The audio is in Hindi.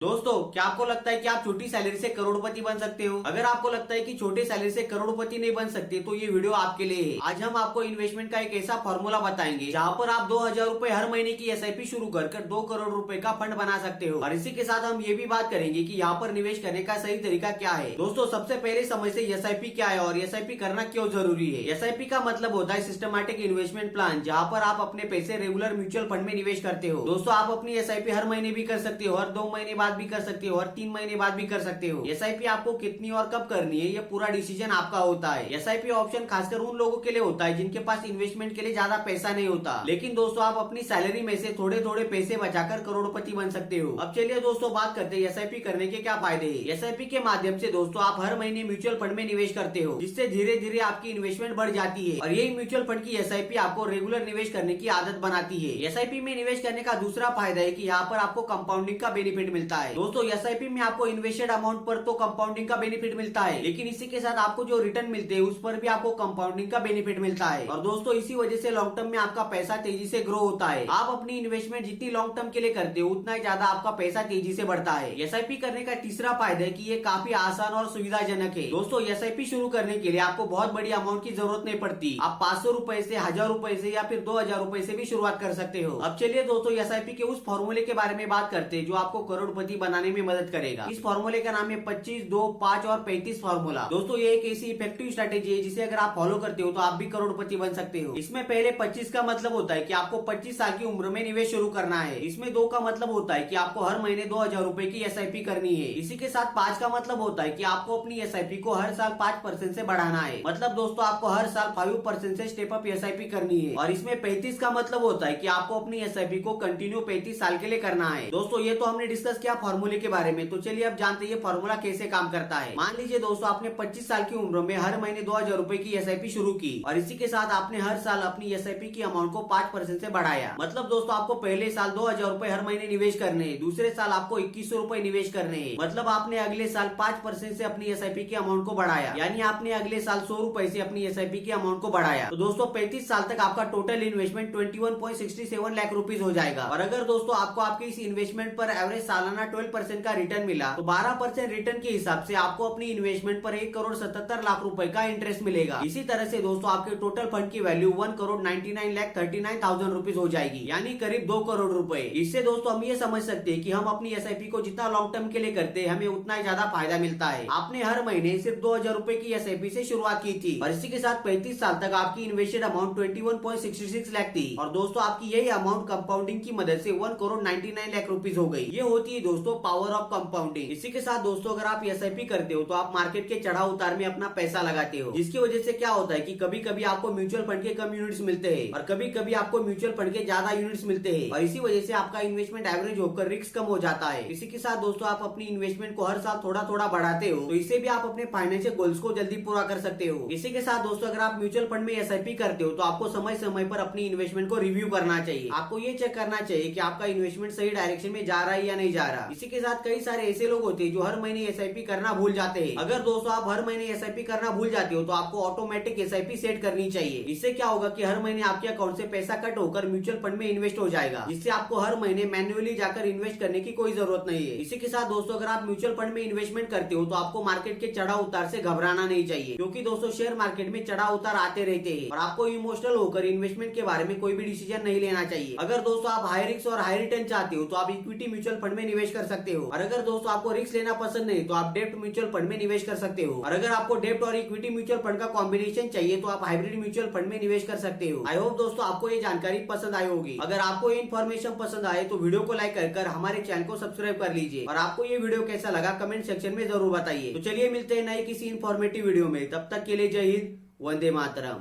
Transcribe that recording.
दोस्तों, क्या आपको लगता है कि आप छोटी सैलरी से करोड़पति बन सकते हो? अगर आपको लगता है कि छोटे सैलरी से करोड़पति नहीं बन सकते तो ये वीडियो आपके लिए है। आज हम आपको इन्वेस्टमेंट का एक ऐसा फॉर्मूला बताएंगे जहाँ पर आप 2,000 रूपए हर महीने की एसआईपी शुरू कर 2 करोड़ रुपए का फंड बना सकते हो। और इसी के साथ हम ये भी बात करेंगे कि यहाँ पर निवेश करने का सही तरीका क्या है। दोस्तों, सबसे पहले समझते एसआईपी क्या है और एसआईपी करना क्यों जरूरी है। एसआईपी का मतलब होता है सिस्टमैटिक इन्वेस्टमेंट प्लान, जहाँ पर आप अपने पैसे रेगुलर म्यूचुअल फंड में निवेश करते हो। दोस्तों, आप अपनी एसआईपी हर महीने भी कर सकते हो, हर 2 महीने बाद भी कर सकते हो, 3 महीने बाद भी कर सकते हो। एसआईपी आपको कितनी और कब करनी है ये पूरा डिसीजन आपका होता है। एसआईपी ऑप्शन खासकर उन लोगों के लिए होता है जिनके पास इन्वेस्टमेंट के लिए ज्यादा पैसा नहीं होता। लेकिन दोस्तों, आप अपनी सैलरी में से थोड़े थोड़े पैसे बचाकर करोड़पति बन सकते हो। अब चलिए दोस्तों, बात करते हैं एसआईपी करने के क्या फायदे हैं। एसआईपी के माध्यम से दोस्तों आप हर महीने म्यूचुअल फंड में निवेश करते हो, जिससे धीरे धीरे आपकी इन्वेस्टमेंट बढ़ जाती है और यही म्यूचुअल फंड की एसआईपी आपको रेगुलर निवेश करने की आदत बनाती है। एसआईपी में निवेश करने का दूसरा फायदा है कि यहाँ पर आपको कंपाउंडिंग का बेनिफिट मिलता है। दोस्तों, एसआईपी में आपको इन्वेस्टेड अमाउंट पर तो कंपाउंडिंग का बेनिफिट मिलता है, लेकिन इसी के साथ आपको जो रिटर्न मिलते हैं उस पर भी आपको कंपाउंडिंग का बेनिफिट मिलता है। और दोस्तों, इसी वजह से लॉन्ग टर्म में आपका पैसा तेजी से ग्रो होता है। आप अपनी इन्वेस्टमेंट जितनी लॉन्ग टर्म के लिए करते हो उतना ही ज्यादा आपका पैसा तेजी से बढ़ता है। एसआईपी करने का तीसरा फायदा है कि ये काफी आसान और सुविधाजनक है। दोस्तों, एसआईपी शुरू करने के लिए आपको बहुत बड़ी अमाउंट की जरूरत नहीं पड़ती। आप 500 रुपए से, 1000 रुपए से या फिर 2000 रुपए से भी शुरुआत कर सकते हो। अब चलिए दोस्तों, एसआईपी के उस फॉर्मूले के बारे में बात करते हैं जो आपको करोड़पति बनाने में मदद करेगा। इस फॉर्मूले का नाम है 25, 2, 5 और 35 फॉर्मूला। दोस्तों, ये एक ऐसी इफेक्टिव स्ट्रेटेजी है जिसे अगर आप फॉलो करते हो तो आप भी करोड़पति बन सकते हो। इसमें पहले 25 का मतलब होता है कि आपको 25 साल की उम्र में निवेश शुरू करना है। इसमें 2 का मतलब होता है कि आपको हर महीने 2,000 रुपए की एसआईपी करनी है। इसी के साथ 5 का मतलब होता है कि आपको अपनी एसआईपी को हर साल 5% से बढ़ाना है। मतलब दोस्तों, आपको हर साल 5% से स्टेप अप एसआईपी करनी है। और इसमें 35 का मतलब होता है कि आपको अपनी एसआईपी को कंटिन्यू 35 साल के लिए करना है। दोस्तों, ये तो हमने डिस्कस किया फॉर्मूले के बारे में। तो चलिए अब जानते हैं ये फॉर्मूला कैसे काम करता है। मान लीजिए दोस्तों, आपने 25 साल की उम्र में हर महीने 2,000 रुपए की एसआईपी शुरू की और इसी के साथ आपने हर साल अपनी एसआईपी की अमाउंट को 5% से बढ़ाया। मतलब दोस्तों, आपको पहले साल 2,000 रुपए हर महीने निवेश करने हैं, दूसरे साल आपको 2100 रुपए निवेश करने हैं। मतलब आपने अगले साल 5% से अपनी एसआईपी की अमाउंट को बढ़ाया, यानी आपने अगले साल 100 रुपए से अपनी एसआईपी की अमाउंट को बढ़ाया। तो दोस्तों, 35 साल तक आपका टोटल इन्वेस्टमेंट 21.67 लाख रुपीज हो जाएगा। और अगर दोस्तों आपको आपके इस इन्वेस्टमेंट पर एवरेज सालाना 12% का रिटर्न मिला तो 12% रिटर्न के हिसाब से आपको अपनी इन्वेस्टमेंट पर 1,77,00,000 रुपए का इंटरेस्ट मिलेगा। इसी तरह से दोस्तों, आपके टोटल फंड की वैल्यू 1,99,39,39,000 रुपीज हो जाएगी, यानी करीब 2 करोड़ रुपए। इससे दोस्तों हम ये समझ सकते हैं कि हम अपनी एसआईपी को जितना लॉन्ग टर्म के लिए करते हैं हमें उतना ही ज्यादा फायदा मिलता है। आपने हर महीने सिर्फ 2,000 रुपए की एसआईपी से शुरुआत की थी और इसी के साथ 35 साल तक आपकी इन्वेस्टेड अमाउंट 21.66 लाख थी। और दोस्तों, आपकी यही अमाउंट कंपाउंडिंग की मदद से 1,99,00,000 रुपीज हो गई। ये होती है दोस्तों पावर ऑफ कंपाउंडिंग। इसी के साथ दोस्तों, अगर आप एसआईपी करते हो तो आप मार्केट के चढ़ाव उतार में अपना पैसा लगाते हो, जिसकी वजह से क्या होता है कि कभी कभी आपको म्यूचुअल फंड के कम यूनिट्स मिलते हैं और कभी कभी आपको म्यूचुअल फंड के ज्यादा यूनिट्स मिलते हैं और इसी वजह से आपका इन्वेस्टमेंट एवरेज होकर रिस्क कम हो जाता है। इसी के साथ दोस्तों, आप अपनी इन्वेस्टमेंट को हर साल थोड़ा थोड़ा बढ़ाते हो तो इससे भी आप अपने फाइनेंशियल गोल्स को जल्दी पूरा कर सकते हो। इसी के साथ दोस्तों, अगर आप म्यूचुअल फंड में एसआईपी करते हो तो आपको समय समय पर अपनी इन्वेस्टमेंट को रिव्यू करना चाहिए। आपको ये चेक करना चाहिए कि आपका इन्वेस्टमेंट सही डायरेक्शन में जा रहा है या नहीं जा रहा। इसी के साथ कई सारे ऐसे लोग होते हैं जो हर महीने एसआईपी करना भूल जाते हैं। अगर दोस्तों आप हर महीने एसआईपी करना भूल जाते हो तो आपको ऑटोमेटिक एसआईपी सेट करनी चाहिए। इससे क्या होगा कि हर महीने आपके अकाउंट से पैसा कट होकर म्यूचुअल फंड में इन्वेस्ट हो जाएगा, जिससे आपको हर महीने मैन्युअली जाकर इन्वेस्ट करने की कोई जरूरत नहीं है। इसी के साथ दोस्तों, अगर आप म्यूचुअल फंड में इन्वेस्टमेंट करते हो तो आपको मार्केट के चढ़ाव उतार से घबराना नहीं चाहिए, क्योंकि दोस्तों शेयर मार्केट में चढ़ाव उतार आते रहते हैं और आपको इमोशनल होकर इन्वेस्टमेंट के बारे में कोई भी डिसीजन नहीं लेना चाहिए। अगर दोस्तों आप हाई रिस्क और हाई रिटर्न चाहते हो तो आप इक्विटी म्यूचुअल फंड में निवेश कर सकते हो। और अगर दोस्तों आपको रिस्क लेना पसंद नहीं तो आप डेब्ट म्यूचुअल फंड में निवेश कर सकते हो। और अगर आपको डेब्ट और इक्विटी म्यूचुअल फंड का कॉम्बिनेशन चाहिए तो आप हाइब्रिड म्यूचुअल फंड में निवेश कर सकते हो। आई होप दोस्तों आपको ये जानकारी पसंद आई होगी। अगर आपको ये इन्फॉर्मेशन पसंद आए तो वीडियो को लाइक कर हमारे चैनल को सब्सक्राइब कर लीजिए और आपको ये वीडियो कैसा लगा कमेंट सेक्शन में जरूर बताइए। तो चलिए मिलते हैं नए किसी इन्फॉर्मेटिव वीडियो में, तब तक के लिए जय हिंद, वंदे मातरम।